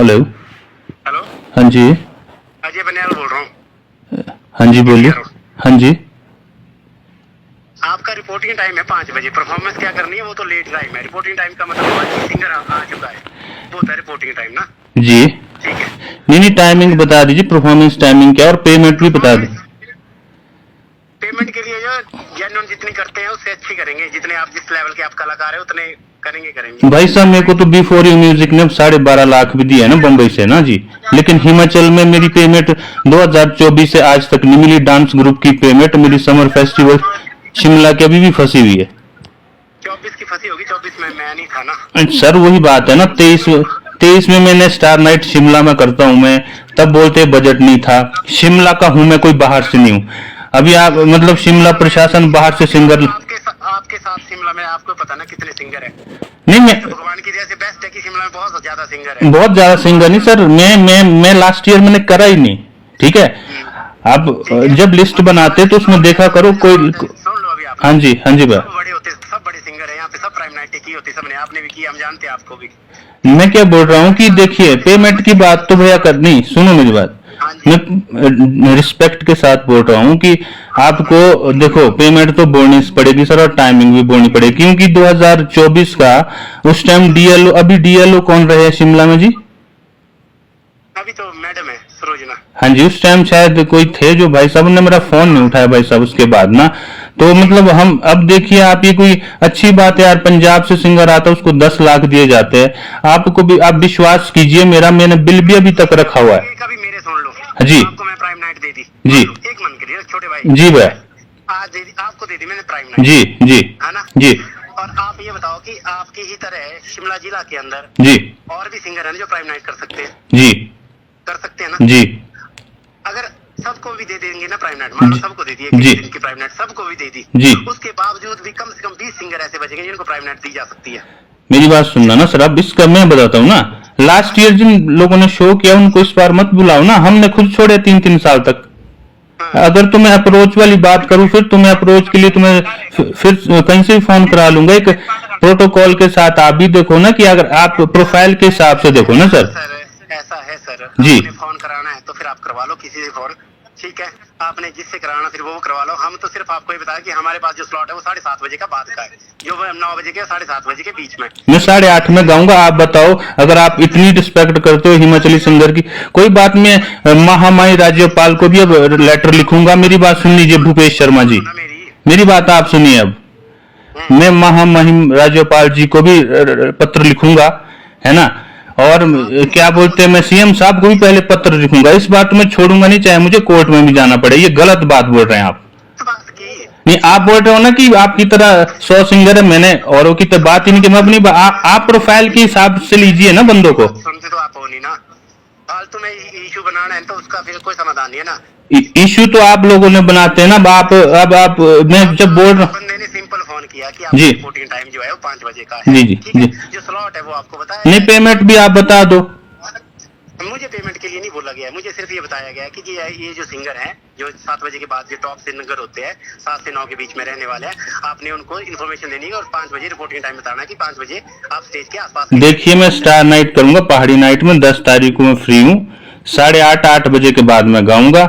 Hello. Hello. हाँ जी। अजय बनियाल बोल रहा हूँ। हाँ जी बोलिए। हाँ जी। आपका रिपोर्टिंग टाइम है 5 बजे। परफॉर्मेंस क्या करनी है वो तो लेट टाइम है। रिपोर्टिंग टाइम का मतलब हुआ कि सिंगर आ चुका है, वो होता है रिपोर्टिंग टाइम ना। जी। ठीक है। नहीं टाइमिंग बता दीजिए, परफॉर्मेंस टाइमिंग क्या और पेमेंट भी बता दीजिए। पेमेंट के लिए जो जेन्युइन जितनी करते हैं उससे अच्छी करेंगे। जितने आप जिस लेवल के आप कलाकार है उतने करेंगे। भाई साहब मेरे को तो बिफोर यू म्यूजिक ने 12.5 लाख भी दिया है ना बम्बई से ना जी, लेकिन हिमाचल में मेरी पेमेंट 2024 से आज तक नहीं मिली। डांस ग्रुप की पेमेंट मेरी समर फेस्टिवल शिमला की अभी भी फंसी हुई है। 24 की फंसी होगी, 24 में मैं नहीं था ना सर वही बात है ना, 23 में मैंने स्टार नाइट शिमला में करता हूँ मैं, तब बोलते बजट नहीं था। शिमला का हूँ मैं, कोई बाहर से नहीं हूँ। अभी आप मतलब शिमला प्रशासन बाहर से सिंगर आपके साथ शिमला में आपको पता ना कितने सिंगर है। नहीं मैं तो भगवान की दया से बेस्ट है कि शिमला में बहुत ज्यादा सिंगर है। बहुत ज्यादा सिंगर नहीं सर, मैं लास्ट ईयर मैंने करा ही नहीं। ठीक है, आप जब लिस्ट बनाते तो उसमें देखा करो कोई। सुन लो अभी आप। हाँ जी भाई। सब बड़े सिंगर है यहाँ पे, सब प्राइम नाइट की होती, सबने आपने भी की, हम जानते हैं आपको भी। मैं क्या बोल रहा हूँ कि देखिए पेमेंट की बात तो भैया करनी, सुनो मेरी बात। मैं रिस्पेक्ट के साथ बोल रहा हूँ कि आपको देखो पेमेंट तो बोलनी पड़ेगी सर, और टाइमिंग भी बोलनी पड़ेगी, क्योंकि 2024 का उस टाइम डीएलओ, अभी डीएलओ कौन रहे शिमला में जी? अभी तो मैडम है सरोजना। हाँ जी, उस टाइम शायद कोई थे जो भाई साहब ने मेरा फोन नहीं उठाया भाई साहब उसके बाद ना। तो मतलब हम अब देखिए आप, ये कोई अच्छी बात है यार, पंजाब से सिंगर आता है उसको 10 लाख दिए जाते हैं। आपको भी आप विश्वास कीजिए, मैंने बिल भी अभी तक रखा हुआ है। कभी मेरे सुन लो जी। आपको मैं प्राइम नाइट दे दी जी। एक मन के लिए छोटे भाई जी भाई। आज दे दी, आपको दे दी मैंने प्राइम नाइट। जी है ना जी। और आप ये बताओ कि आपकी ही तरह शिमला जिला के अंदर जी और भी सिंगर है जो प्राइम नाइट कर सकते हैं। जी कर सकते हैं ना जी। अगर सबको भी दे देंगे ना प्राइम नाइट, मान लो सबको दे दिए जी। दिन की प्राइम नाइट सबको भी दे दी जी। उसके बावजूद भी कम से कम 20 सिंगर ऐसे बचेंगे जिनको प्राइम नाइट दी जा सकती है। मेरी बात सुनना ना सर, अब इसका मैं बताता हूँ ना, लास्ट ईयर जिन लोगों ने शो किया उनको इस बार मत बुलाओ ना, हमने खुद छोड़े 3-3 साल तक। अगर तुम्हें अप्रोच वाली बात करूं, फिर तुम्हें अप्रोच के लिए तुम्हें फिर कहीं से भी फोन करा लूंगा एक प्रोटोकॉल के साथ। आप भी देखो ना कि अगर आप प्रोफाइल के हिसाब से देखो ना सर। ऐसा है सर, जी। आपने फोन कराना है तो फिर आप करवा लो किसी से फोन, ठीक है। आपने जिससे कराना फिर वो करवा लो। हम तो सिर्फ आपको ये बताया कि हमारे पास जो स्लॉट है वो 7:30 बजे का बाद का है, जो 9 बजे के 7:30 बजे के बीच में। मैं 8:30 में गाऊंगा। आप बताओ, अगर आप इतनी रिस्पेक्ट करते हो हिमाचली सिंगर की, कोई बात में महामाई राज्यपाल को भी अब लेटर लिखूंगा। मेरी बात सुन लीजिए भूपेश शर्मा जी, मेरी बात आप सुनिए। अब मैं महामहिम राज्यपाल जी को भी पत्र लिखूंगा, है ना। और क्या बोलते हैं, मैं सीएम साहब को भी पहले पत्र लिखूंगा। इस बात में छोड़ूंगा नहीं, चाहे मुझे कोर्ट में भी जाना पड़े। ये गलत बात बोल रहे हैं आप। नहीं, आप बोल रहे हो ना कि आपकी तरह 100 सिंगर है, मैंने औरों की तो बात ही नहीं की। मैं अपनी आप प्रोफाइल के हिसाब से लीजिए ना बंदों को। सुनते तो आप हो नहीं ना, फालतू में इशू बनाना है तो उसका फिर कोई समाधान नहीं है ना। इशू तो आप लोगों ने बनाते हैं ना। अब आप मैं जब बोल रहा हूँ, बंदे ने सिंपल फोन किया कि जी। रिपोर्टिंग टाइम जो है वो 5 बजे का है। जी ठीक है, जो स्लॉट है वो आपको बताया। नहीं, पेमेंट भी आप बता दो। मुझे पेमेंट के लिए नहीं बोला गया है, मुझे सिर्फ ये बताया गया है कि ये जो सिंगर हैं जो 7 बजे के बाद जो टॉप सिंगर होते हैं 7 से 9 के बीच में रहने वाले हैं, आपने उनको इन्फॉर्मेशन देनी है और 5 बजे रिपोर्टिंग टाइम बताना है कि 5 बजे आप स्टेज के आसपास। देखिए मैं स्टार नाइट करूंगा, पहाड़ी नाइट में 10 तारीख को मैं फ्री हूँ। 8:30 बजे के बाद मैं गाऊंगा,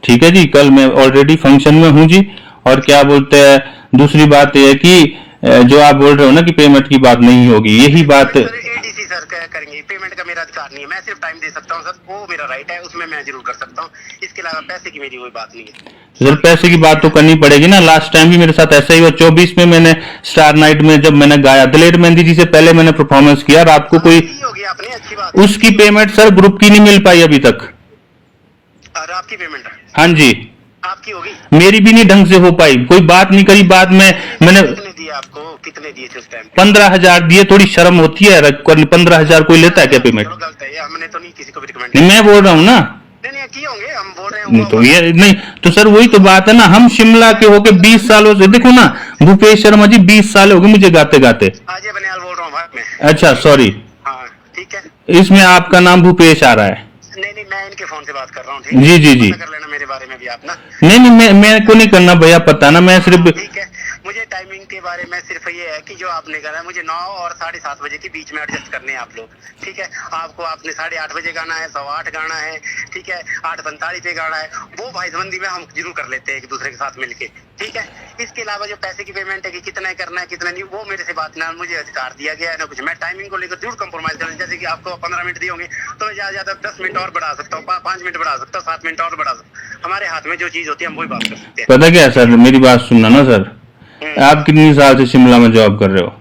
ठीक है जी। कल मैं ऑलरेडी फंक्शन में हूँ जी। और क्या बोलते हैं, दूसरी बात यह है कि जो आप बोल रहे हो ना कि पेमेंट की बात नहीं होगी, यही बात एडीसी सर करेंगे। पेमेंट का मेरा अधिकार नहीं है, मैं सिर्फ टाइम दे सकता हूँ सर, वो मेरा राइट है, उसमें मैं जरूर कर सकता हूँ। इसके अलावा पैसे की मेरी कोई बात नहीं है सर। पैसे की बात तो करनी पड़ेगी ना, लास्ट टाइम भी मेरे साथ ऐसा ही हुआ। 24 में मैंने स्टार नाइट में जब मैंने गाया, दिलेर मेहंदी जी से पहले मैंने परफॉर्मेंस किया। रात को कोई होगी आपने, अच्छी बात। उसकी पेमेंट सर ग्रुप की नहीं मिल पाई अभी तक। और आपकी पेमेंट? हाँ जी, आपकी होगी। मेरी भी नहीं ढंग से हो पाई, कोई बात नहीं करी। बाद में मैंने आपको कितने दिए थे उस टाइम? 15,000 दिए। थोड़ी शर्म होती है, 15,000 कोई लेता है क्या पेमेंट? गलत है, हमने तो नहीं किसी को भी रिकमेंड। नहीं, मैं बोल रहा हूँ ना। नहीं किए होंगे, हम बोल रहे हैं। नहीं तो ये नहीं तो सर वही तो बात है ना, हम शिमला के होके 20 सालों से, देखो ना भूपेश शर्मा जी 20 साल हो गए मुझे गाते गाते। अजय बनियाल बोल रहा हूँ भाई मैं। अच्छा सॉरी। हाँ ठीक है, इसमें आपका नाम भूपेश आ रहा है। नहीं मैं इनके फोन से बात कर रहा हूँ। जी कर लेना मेरे बारे में भी आप ना। नहीं मैं को नहीं करना भैया, पता ना। मैं सिर्फ ठीक है, मुझे टाइमिंग के बारे में सिर्फ ये है कि जो आपने कहा है, मुझे 9 और 7:30 बजे के बीच में एडजस्ट करने हैं आप लोग, ठीक है। आपको आपने 8:30 बजे गाना है, 8:15 गाना है, ठीक है, 8:45 पे गाना है, वो भाईजबंदी में हम जरूर कर लेते हैं एक दूसरे के साथ मिलके, ठीक है। इसके अलावा जो पैसे की पेमेंट है कि कितना करना है कितना नहीं, वो मेरे से बात ना, मुझे अधिकार दिया गया है ना कुछ। मैं टाइमिंग को लेकर जरूर कम्प्रोमाइज करूँ, जैसे कि आपको 15 मिनट दिए होंगे तो मैं ज्यादा 10 मिनट और बढ़ा सकता हूँ, 5 मिनट बढ़ा सकता हूँ, 7 मिनट और बढ़ा सकता हूँ। हमारे हाथ में जो चीज होती है हम वही बात कर सकते हैं। पता क्या है सर, मेरी बात सुनना ना सर, आप कितनी साल से शिमला में जॉब कर रहे हो?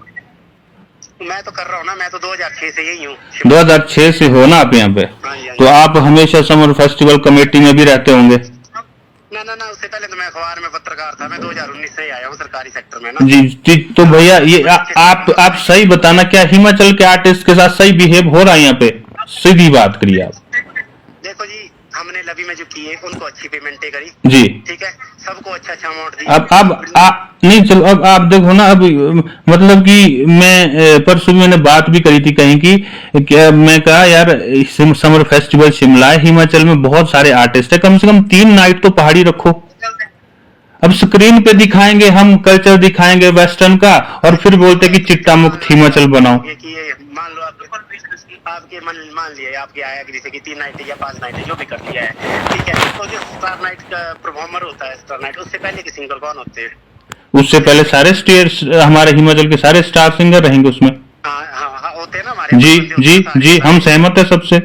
मैं तो कर रहा हूँ ना, मैं तो 2006 से यही हूँ। 2006 से हो ना आप यहाँ पे? हाँ जी, हाँ तो जी। आप हमेशा समर फेस्टिवल कमेटी में भी रहते होंगे? ना, उससे पहले तो मैं अखबार में पत्रकार था। मैं 2019 से ही आया हूँ सरकारी सेक्टर में ना। जी जी। तो भैया ये आप सही बताना, क्या हिमाचल के आर्टिस्ट के साथ सही बिहेव हो रहा है यहाँ पे? सीधी बात करिए आप। देखो जी, हमने लवी में जो किए उनको अच्छी पेमेंटें करी जी, ठीक है, सबको अच्छा अमाउंट दी। अब नहीं चलो, अब आप देखो ना, अब मतलब कि मैं परसों मैंने बात भी करी थी कहीं की, मैं कहा यार समर फेस्टिवल शिमला है, हिमाचल में बहुत सारे आर्टिस्ट है, कम से कम 3 नाइट तो पहाड़ी रखो। अब स्क्रीन पे दिखाएंगे हम, कल्चर दिखाएंगे वेस्टर्न का, और फिर बोलते कि चिट्टा मुक्त हिमाचल बनाओ। ये कि ये मान लो आपके मान लिया आपके आया कि जैसे कि 3 नाइट या 5 नाइट जो भी कर दिया है, ठीक है। तो जो स्टार नाइट का परफॉर्मर होता है, स्टार नाइट, उससे पहले के सिंगर कौन होते हैं? उससे पहले सारे स्टेट्स, हमारे हिमाचल के सारे स्टार सिंगर रहेंगे उसमें। हाँ होते हैं ना हमारे। जी जी जी, हम सहमत है सबसे।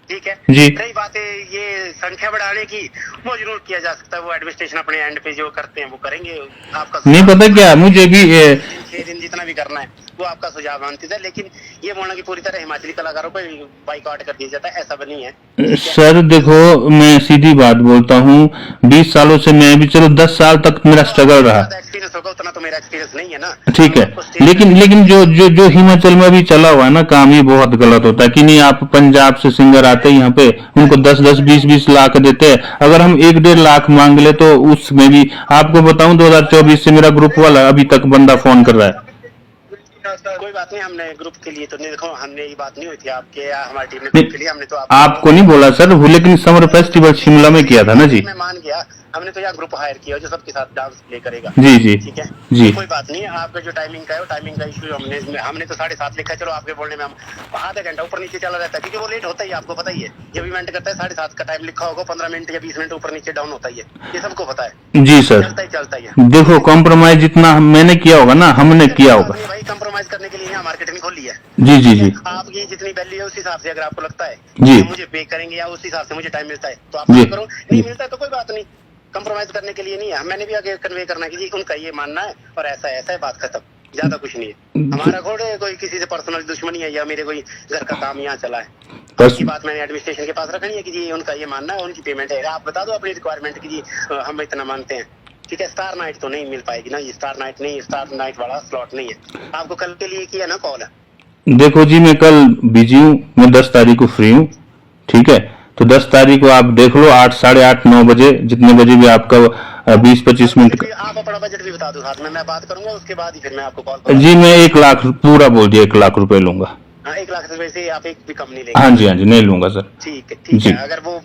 ठीक है जी। कई बातें ये संख्या बढ़ाने की वो जरूर किया जा सकता है, वो एडमिनिस्ट्रेशन अपने एंड पे जो करते हैं वो करेंगे। आपका नहीं पता क्या, मुझे भी 6 दिन जितना भी करना है वो आपका सुझाव मानती है, लेकिन ये बोलना कि पूरी तरह हिमाचली कलाकारों को बाइकआउट कर दिया जाता है, ऐसा भी नहीं है। सर देखो, मैं सीधी बात बोलता हूँ, 20 सालों से मैं भी, चलो 10 साल तक मेरा स्ट्रगल रहा, एक्सपीरियंस होगा उतना तो मेरा एक्सपीरियंस नहीं है ना। ठीक है। लेकिन जो हिमाचल में भी चला हुआ है ना काम, ये बहुत गलत होता है कि नहीं, आप पंजाब से सिंगर आते हैं यहाँ पे, उनको 10-10, 20-20 लाख देते हैं, अगर हम 1-1.5 लाख मांग ले तो उसमें भी, आपको बताऊं 2024 से मेरा ग्रुप वाला अभी तक बंदा फोन कर रहा है। कोई बात नहीं, हमने ग्रुप के लिए तो नहीं, देखो हमने ये बात नहीं हुई थी आपके या हमारी टीम ने ग्रुप के लिए, हमने तो आपको नहीं बोला सर, लेकिन समर फेस्टिवल शिमला में किया था ना जी। मैं मान गया, हमने तो यहाँ ग्रुप हायर किया जो सबके साथ डांस प्ले करेगा। जी जी, ठीक है जी। तो कोई बात नहीं, आपका जो टाइमिंग का है वो टाइमिंग का इशू हमने तो 7:30 लिखा है। चलो आपके बोलने में हम आधा घंटा ऊपर नीचे चला रहता है, क्योंकि वो लेट होता ही, आपको पता ही है। जब इवेंट करता है 7:30 का टाइम लिखा होगा, 15 मिनट या 20 मिनट ऊपर नीचे डाउन होता ही है, ये सबको पता है। जी सर, चलता ही है। देखो कॉम्प्रोमाइज जितना मैंने किया होगा ना, हमने किया होगा भाई, कॉम्प्रोमाइज करने के लिए यहाँ मार्केट नहीं खोली है। जी जी जी। आपकी जितनी वैल्यू है उस हिसाब से अगर आपको लगता है जी, मुझे पे करेंगे या उस हिसाब से मुझे टाइम मिलता है तो आप काम करो, नहीं मिलता है तो कोई बात नहीं, कंप्रोमाइज करने के लिए नहीं है। मैंने भी आगे कन्वे करना है कि जी उनका ये मानना है और ऐसा है बात खत्म, ज्यादा कुछ नहीं है। हमारा घोड़े कोई किसी से पर्सनल दुश्मनी है या मेरे कोई घर का काम यहाँ चला है, ये बात मैंने एडमिनिस्ट्रेशन के पास रखनी है कि जी उनका ये मानना है, उनकी पेमेंट है, आप बता दो अपनी रिक्वायरमेंट की जी हम इतना मानते हैं, ठीक है। स्टार नाइट तो नहीं मिल पाएगी ना, ये स्टार नाइट नहीं, स्टार नाइट वाला स्लॉट नहीं है। आपको कल के लिए किया ना कॉल है? देखो जी, मैं कल बिजी हूँ, मैं 10 तारीख को फ्री हूँ, ठीक है। तो 10 तारीख को आप देख लो, 8, 8:30, 9 बजे, जितने बजे भी आपका 20-25 मिनट आप अपना बजट भी बता दो साथ में, मैं बात करूंगा उसके बाद ही फिर मैं आपको कॉल। जी, मैं 1 लाख पूरा बोल दिया, 1 लाख रुपए लूंगा। हाँ, 1 लाख रुपए से आप एक भी कम नहीं लेंगे? हाँ जी, हाँ जी, नहीं लूंगा सर। ठीक है। अगर वो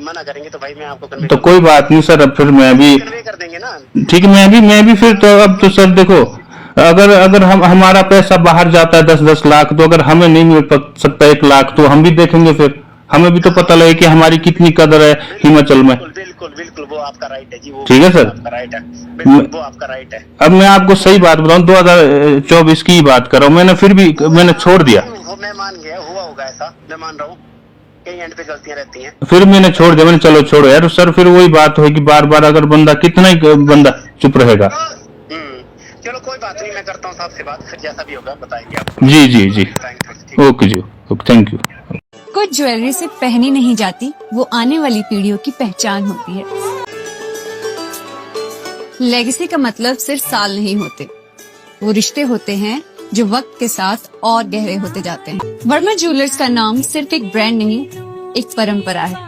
मना करेंगे तो भाई मैं आपको कन्वे तो कोई बात नहीं सर, अब फिर मैं भी कन्वे कर देंगे ना। ठीक है, मैं भी फिर तो अब तो सर देखो, अगर हमारा पैसा बाहर जाता है 10-10 लाख, तो अगर हमें नहीं मिल सकता 1 लाख, तो हम भी देखेंगे, फिर हमें भी तो पता लगे कि हमारी कितनी कदर है हिमाचल में। बिल्कुल वो आपका राइट है जी, वो ठीक है सर, आपका राइट है, बिल्कुल वो आपका राइट है। अब मैं आपको सही बात बताऊं, 2024 की बात कर रहा हूँ, मैंने छोड़ दिया। मैं मान गया, हुआ होगा ऐसा, मैं मान रहा हूँ, कई एंड पे गलतियां रहती हैं। फिर मैंने छोड़ दिया, मैंने चलो छोड़ो यार सर, फिर वही बात होगी बार बार, अगर बंदा कितना ही बंदा चुप रहेगा। चलो कोई बात नहीं, मैं करता हूँ आपसे बात, फिर जैसा भी होगा बताएंगे आपको। जी जी जी, ओके जी, ओके, थैंक यू। कुछ ज्वेलरी सिर्फ पहनी नहीं जाती, वो आने वाली पीढ़ियों की पहचान होती है। लेगेसी का मतलब सिर्फ साल नहीं होते, वो रिश्ते होते हैं जो वक्त के साथ और गहरे होते जाते हैं। वर्मा ज्वेलर्स का नाम सिर्फ एक ब्रांड नहीं, एक परंपरा है।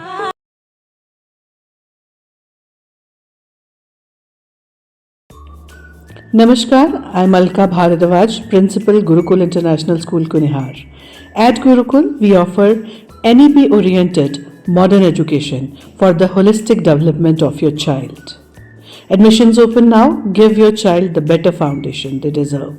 Namaskar, I'm Alka Bharadwaj, Principal Gurukul International School, Kunihar. At Gurukul, we offer NEP-oriented modern education for the holistic development of your child. Admissions open now. Give your child the better foundation they deserve.